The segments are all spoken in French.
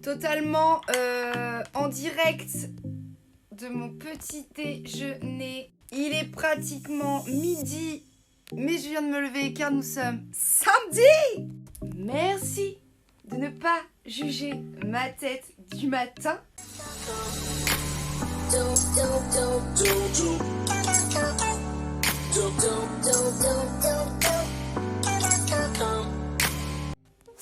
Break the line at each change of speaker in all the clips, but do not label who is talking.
totalement en direct de mon petit déjeuner. Il est pratiquement midi, mais je viens de me lever car nous sommes samedi. Merci de ne pas juger ma tête du matin.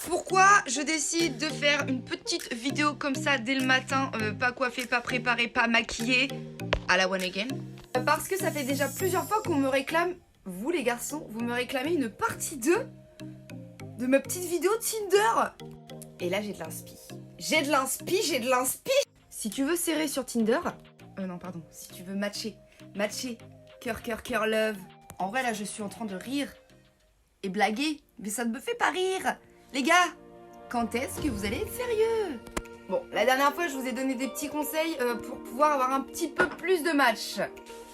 Pourquoi je décide de faire une petite vidéo comme ça dès le matin, pas coiffée, pas préparée, pas maquillée, à la one again? Parce que ça fait déjà plusieurs fois qu'on me réclame, vous les garçons, vous me réclamez une partie 2 de ma petite vidéo Tinder. Et là j'ai de l'inspi. J'ai de l'inspi. Si tu veux serrer sur Tinder, non pardon, si tu veux matcher, cœur, love. En vrai là je suis en train de rire et blaguer, mais ça ne me fait pas rire. Les gars, quand est-ce que vous allez être sérieux? Bon, la dernière fois, je vous ai donné des petits conseils pour pouvoir avoir un petit peu plus de matchs.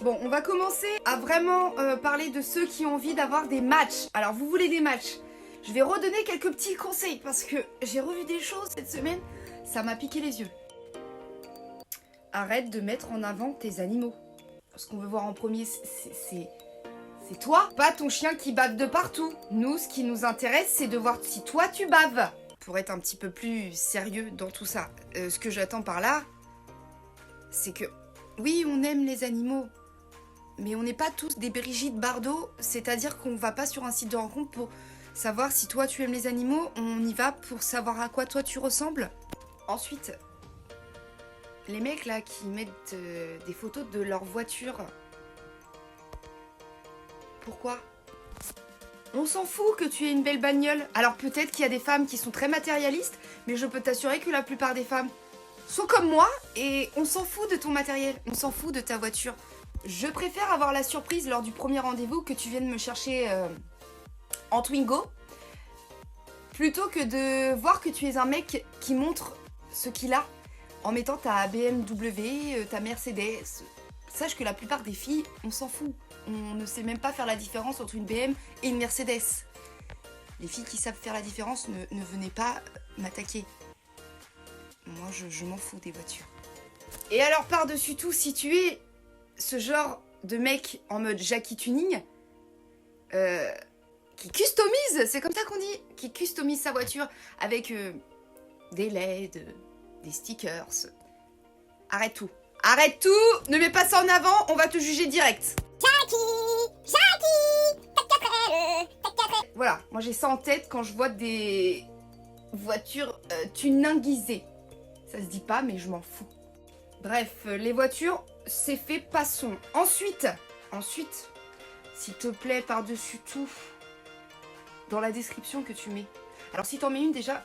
Bon, on va commencer à vraiment parler de ceux qui ont envie d'avoir des matchs. Alors, vous voulez des matchs? Je vais redonner quelques petits conseils parce que j'ai revu des choses cette semaine. Ça m'a piqué les yeux. Arrête de mettre en avant tes animaux. Ce qu'on veut voir en premier, c'est toi, pas ton chien qui bave de partout. Nous, ce qui nous intéresse, c'est de voir si toi, tu baves. Pour être un petit peu plus sérieux dans tout ça, ce que j'attends par là, c'est que, oui, on aime les animaux, mais on n'est pas tous des Brigitte Bardot, c'est-à-dire qu'on va pas sur un site de rencontre pour savoir si toi, tu aimes les animaux, on y va pour savoir à quoi toi, tu ressembles. Ensuite, les mecs, là, qui mettent des photos de leur voiture... Pourquoi? On s'en fout que tu aies une belle bagnole. Alors peut-être qu'il y a des femmes qui sont très matérialistes, mais je peux t'assurer que la plupart des femmes sont comme moi et on s'en fout de ton matériel, on s'en fout de ta voiture. Je préfère avoir la surprise lors du premier rendez-vous que tu viennes me chercher en Twingo, plutôt que de voir que tu es un mec qui montre ce qu'il a en mettant ta BMW, ta Mercedes. Sache que la plupart des filles, on s'en fout. On ne sait même pas faire la différence entre une BM et une Mercedes. Les filles qui savent faire la différence ne venez pas m'attaquer. Moi, je m'en fous des voitures. Et alors, par-dessus tout, si tu es ce genre de mec en mode Jackie Tuning, qui customise, c'est comme ça qu'on dit, qui customise sa voiture avec des LED, des stickers. Arrête tout. Arrête tout! Ne mets pas ça en avant, on va te juger direct. Voilà, moi j'ai ça en tête quand je vois des voitures tuninguisées. Ça se dit pas, mais je m'en fous. Bref, les voitures, c'est fait, passons. Ensuite, s'il te plaît, par-dessus tout, dans la description que tu mets. Alors si t'en mets une déjà,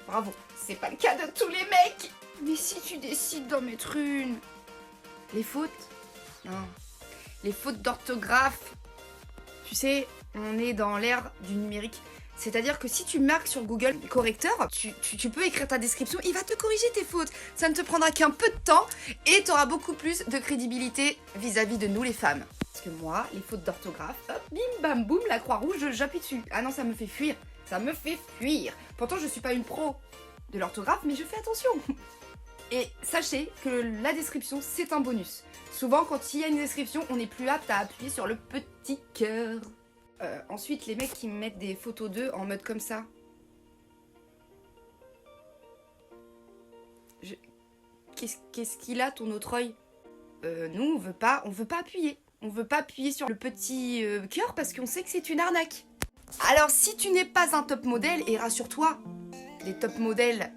bravo. C'est pas le cas de tous les mecs. Mais si tu décides d'en mettre une, les fautes, non. Les fautes d'orthographe, tu sais, on est dans l'ère du numérique. C'est-à-dire que si tu marques sur Google correcteur, tu peux écrire ta description, il va te corriger tes fautes. Ça ne te prendra qu'un peu de temps et tu auras beaucoup plus de crédibilité vis-à-vis de nous les femmes. Parce que moi, les fautes d'orthographe, hop, bim, bam, boum, la croix rouge, j'appuie dessus. Ah non, ça me fait fuir. Ça me fait fuir. Pourtant, je suis pas une pro de l'orthographe, mais je fais attention. Et sachez que la description, c'est un bonus. Souvent, quand il y a une description, on est plus apte à appuyer sur le petit cœur. Ensuite, les mecs qui me mettent des photos d'eux en mode comme ça. Qu'est-ce qu'il a, ton autre œil? Nous, on veut pas appuyer. On veut pas appuyer sur le petit cœur parce qu'on sait que c'est une arnaque. Alors, si tu n'es pas un top modèle, et rassure-toi, les top modèles...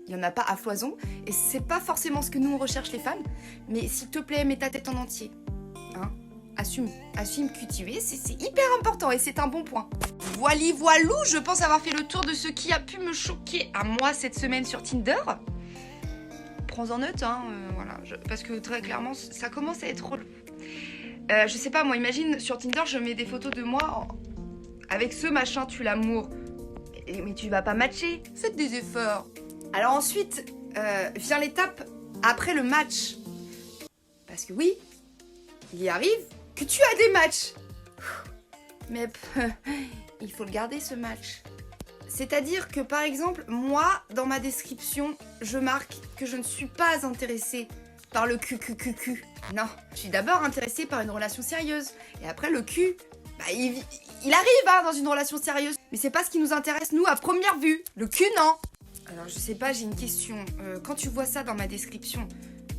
il n'y en a pas à foison, et c'est pas forcément ce que nous on recherche les femmes, mais s'il te plaît, mets ta tête en entier. Hein? Assume que tu es, c'est hyper important et c'est un bon point. Voilou, je pense avoir fait le tour de ce qui a pu me choquer à moi cette semaine sur Tinder. Prends-en note, hein, voilà, parce que très clairement, ça commence à être relou. Je sais pas, moi, imagine, sur Tinder, je mets des photos de moi avec ce machin, tue l'amour. Mais tu vas pas matcher, faites des efforts. Alors ensuite, vient l'étape après le match. Parce que oui, il arrive que tu as des matchs. Mais il faut le garder ce match. C'est-à-dire que par exemple, moi, dans ma description, je marque que je ne suis pas intéressée par le cul. Non, je suis d'abord intéressée par une relation sérieuse. Et après, le cul, bah, il arrive hein, dans une relation sérieuse. Mais c'est pas ce qui nous intéresse, nous, à première vue. Le cul, non. Alors, je sais pas, j'ai une question. Quand tu vois ça dans ma description,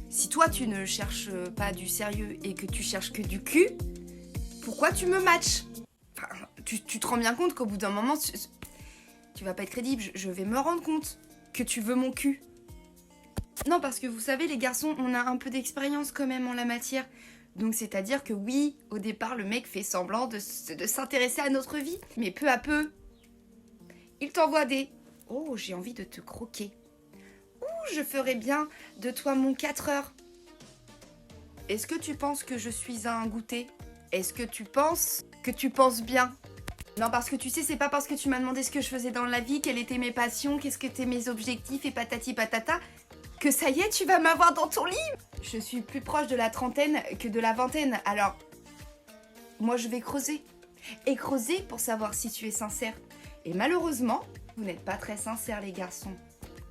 si toi, tu ne cherches pas du sérieux et que tu cherches que du cul, pourquoi tu me matches? Enfin, tu te rends bien compte qu'au bout d'un moment, tu vas pas être crédible. Je vais me rendre compte que tu veux mon cul. Non, parce que vous savez, les garçons, on a un peu d'expérience quand même en la matière. Donc c'est-à-dire que oui, au départ, le mec fait semblant de s'intéresser à notre vie. Mais peu à peu, il t'envoie des... Oh, j'ai envie de te croquer. Ouh, je ferais bien de toi mon 4 heures. Est-ce que tu penses que je suis un goûter? Est-ce que tu penses bien? Non, parce que tu sais, c'est pas parce que tu m'as demandé ce que je faisais dans la vie, quelles étaient mes passions, qu'est-ce que étaient mes objectifs et patati patata, que ça y est, tu vas m'avoir dans ton lit. Je suis plus proche de la trentaine que de la vingtaine, alors moi je vais creuser. Et creuser pour savoir si tu es sincère. Et malheureusement, vous n'êtes pas très sincères les garçons.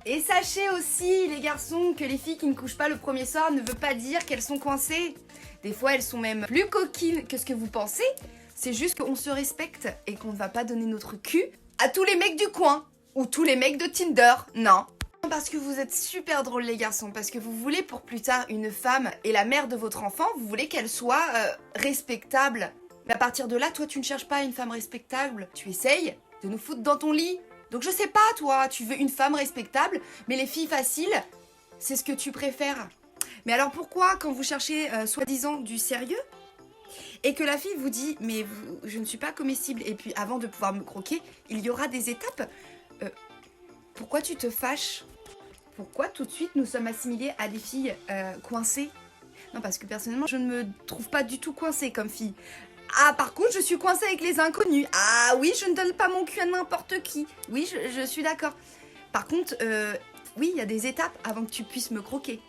Et sachez aussi les garçons que les filles qui ne couchent pas le premier soir ne veut pas dire qu'elles sont coincées. Des fois elles sont même plus coquines que ce que vous pensez. C'est juste qu'on se respecte et qu'on ne va pas donner notre cul à tous les mecs du coin. Ou tous les mecs de Tinder, non. Parce que vous êtes super drôles les garçons, parce que vous voulez pour plus tard une femme et la mère de votre enfant, vous voulez qu'elle soit respectable. Mais à partir de là, toi tu ne cherches pas une femme respectable, tu essayes de nous foutre dans ton lit. Donc je sais pas toi, tu veux une femme respectable, mais les filles faciles, c'est ce que tu préfères. Mais alors pourquoi quand vous cherchez soi-disant du sérieux, et que la fille vous dit mais je ne suis pas comestible, et puis avant de pouvoir me croquer, il y aura des étapes, pourquoi tu te fâches? Pourquoi tout de suite nous sommes assimilés à des filles coincées? Non, parce que personnellement, je ne me trouve pas du tout coincée comme fille. Ah, par contre, je suis coincée avec les inconnus. Ah oui, je ne donne pas mon cul à n'importe qui. Oui, je suis d'accord. Par contre, oui, il y a des étapes avant que tu puisses me croquer.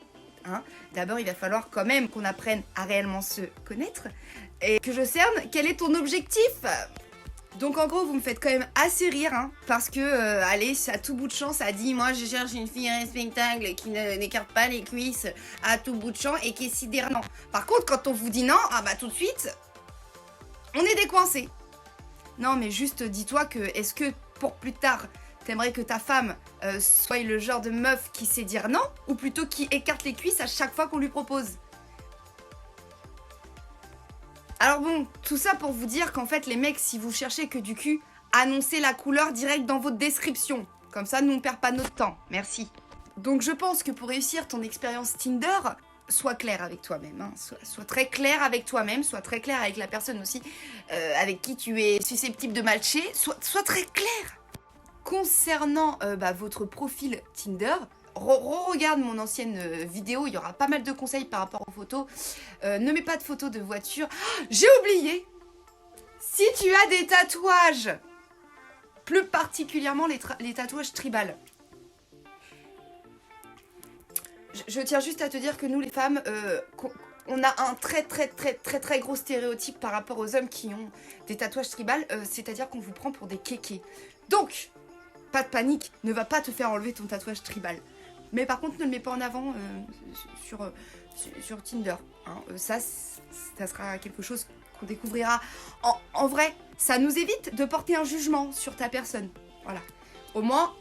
Hein, d'abord, il va falloir quand même qu'on apprenne à réellement se connaître et que je cerne quel est ton objectif. Donc en gros, vous me faites quand même assez rire, hein, parce que, allez, à tout bout de champ, ça dit, moi je cherche une fille respectable qui n'écarte pas les cuisses à tout bout de champ et qui est sidérant. Par contre, quand on vous dit non, ah bah tout de suite, on est décoincé. Non, mais juste dis-toi que, est-ce que pour plus tard, t'aimerais que ta femme soit le genre de meuf qui sait dire non, ou plutôt qui écarte les cuisses à chaque fois qu'on lui propose? Alors bon, tout ça pour vous dire qu'en fait, les mecs, si vous cherchez que du cul, annoncez la couleur directe dans votre description. Comme ça, nous, on perd pas notre temps. Merci. Donc je pense que pour réussir ton expérience Tinder, sois clair avec toi-même. Hein. Sois très clair avec toi-même, sois très clair avec la personne aussi avec qui tu es susceptible de matcher. Sois très clair. Concernant votre profil Tinder, regarde mon ancienne vidéo, il y aura pas mal de conseils par rapport aux photos. Ne mets pas de photos de voiture. Oh, j'ai oublié! Si tu as des tatouages, plus particulièrement les tatouages tribal. Je tiens juste à te dire que nous les femmes, on a un très gros stéréotype par rapport aux hommes qui ont des tatouages tribal, c'est-à-dire qu'on vous prend pour des kékés. Donc, pas de panique, ne va pas te faire enlever ton tatouage tribal. Mais par contre, ne le mets pas en avant sur Tinder. Hein. Ça sera quelque chose qu'on découvrira. En vrai, ça nous évite de porter un jugement sur ta personne. Voilà. Au moins,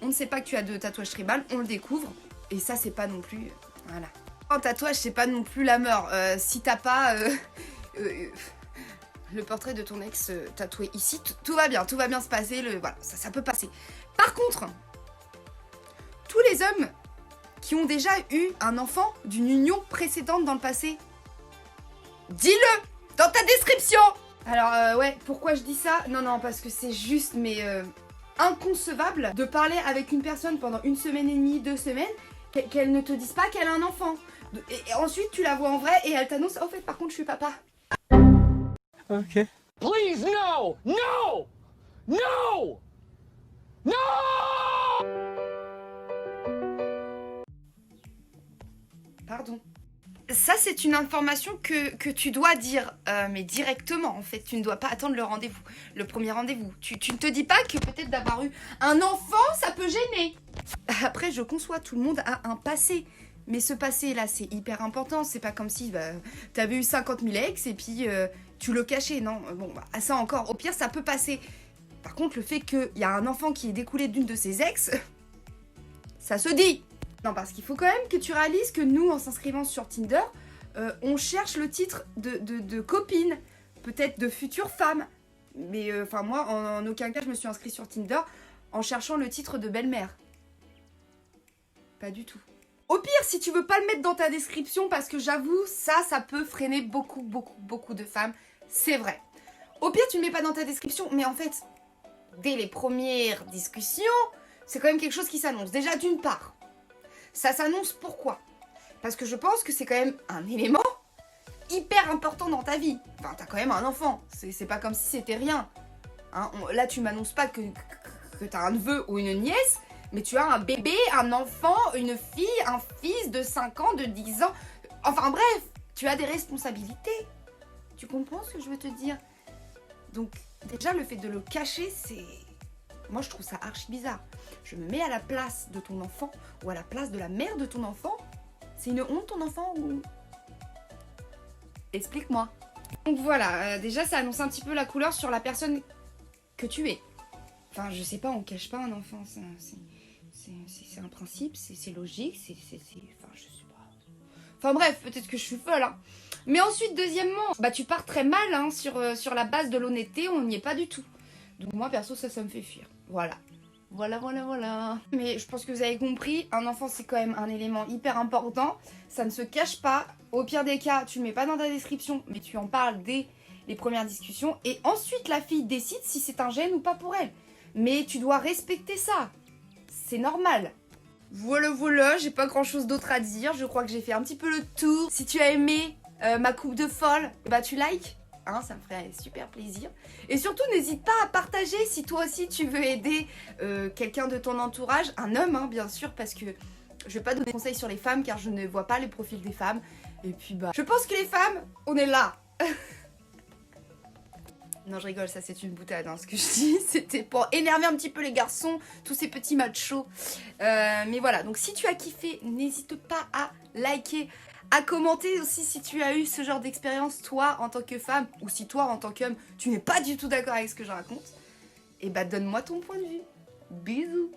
on ne sait pas que tu as de tatouage tribal, on le découvre. Et ça, c'est pas non plus... voilà. Un tatouage, c'est pas non plus la mort. Si t'as pas le portrait de ton ex tatoué ici, tout va bien se passer. Voilà, ça peut passer. Par contre... tous les hommes qui ont déjà eu un enfant d'une union précédente dans le passé, dis-le dans ta description. Alors ouais, pourquoi je dis ça? Non, parce que c'est juste, mais inconcevable de parler avec une personne pendant 1 semaine et demie, 2 semaines, qu'elle ne te dise pas qu'elle a un enfant. Et ensuite, tu la vois en vrai et elle t'annonce, oh, en fait, par contre, je suis papa.
Ok.
Please, no! No! No! No!
Pardon. ça c'est une information que tu dois dire, mais directement en fait. Tu ne dois pas attendre le rendez-vous, le premier rendez-vous. Tu ne te dis pas que peut-être d'avoir eu un enfant, ça peut gêner. Après, je conçois, tout le monde a un passé. Mais ce passé-là, c'est hyper important. C'est pas comme si t'avais eu 50 000 ex et puis tu le cachais. Non, bon, ça encore, au pire, ça peut passer. Par contre, le fait qu'il y a un enfant qui est découlé d'une de ses ex, ça se dit. Non, parce qu'il faut quand même que tu réalises que nous, en s'inscrivant sur Tinder, on cherche le titre de copine, peut-être de future femme. Mais enfin, moi, en aucun cas, je me suis inscrite sur Tinder en cherchant le titre de belle-mère. Pas du tout. Au pire, si tu veux pas le mettre dans ta description, parce que j'avoue, ça peut freiner beaucoup de femmes. C'est vrai. Au pire, tu ne mets pas dans ta description, mais en fait, dès les premières discussions, c'est quand même quelque chose qui s'annonce. Déjà, d'une part, ça s'annonce pourquoi? Parce que je pense que c'est quand même un élément hyper important dans ta vie. Enfin, t'as quand même un enfant. C'est pas comme si c'était rien. Hein, là, tu m'annonces pas que t'as un neveu ou une nièce, mais tu as un bébé, un enfant, une fille, un fils de 5 ans, de 10 ans. Enfin bref, tu as des responsabilités. Tu comprends ce que je veux te dire? Donc, déjà, le fait de le cacher, c'est... Moi, je trouve ça archi bizarre. Je me mets à la place de ton enfant ou à la place de la mère de ton enfant. C'est une honte, ton enfant, ou... Explique-moi. Donc voilà, déjà, ça annonce un petit peu la couleur sur la personne que tu es. Enfin, je sais pas, on cache pas un enfant, c'est un principe, c'est logique, enfin, je sais pas. Enfin bref, peut-être que je suis folle, hein. Mais ensuite, deuxièmement, tu pars très mal, hein, sur la base de l'honnêteté, on n'y est pas du tout. Donc moi, perso, ça me fait fuir. Voilà. Voilà. Mais je pense que vous avez compris, un enfant, c'est quand même un élément hyper important. Ça ne se cache pas. Au pire des cas, tu le mets pas dans ta description, mais tu en parles dès les premières discussions. Et ensuite, la fille décide si c'est un gêne ou pas pour elle. Mais tu dois respecter ça. C'est normal. Voilà, j'ai pas grand chose d'autre à dire. Je crois que j'ai fait un petit peu le tour. Si tu as aimé ma coupe de folle, tu likes. Hein, ça me ferait super plaisir. Et surtout, n'hésite pas à partager si toi aussi tu veux aider quelqu'un de ton entourage. Un homme, hein, bien sûr, parce que je vais pas donner de conseils sur les femmes car je ne vois pas les profils des femmes. Et puis je pense que les femmes, on est là. Non, je rigole, ça c'est une boutade, hein, ce que je dis. C'était pour énerver un petit peu les garçons, tous ces petits machos. Mais voilà, donc si tu as kiffé, n'hésite pas à liker, à commenter aussi si tu as eu ce genre d'expérience, toi, en tant que femme, ou si toi, en tant qu'homme, tu n'es pas du tout d'accord avec ce que je raconte. Et donne-moi ton point de vue. Bisous.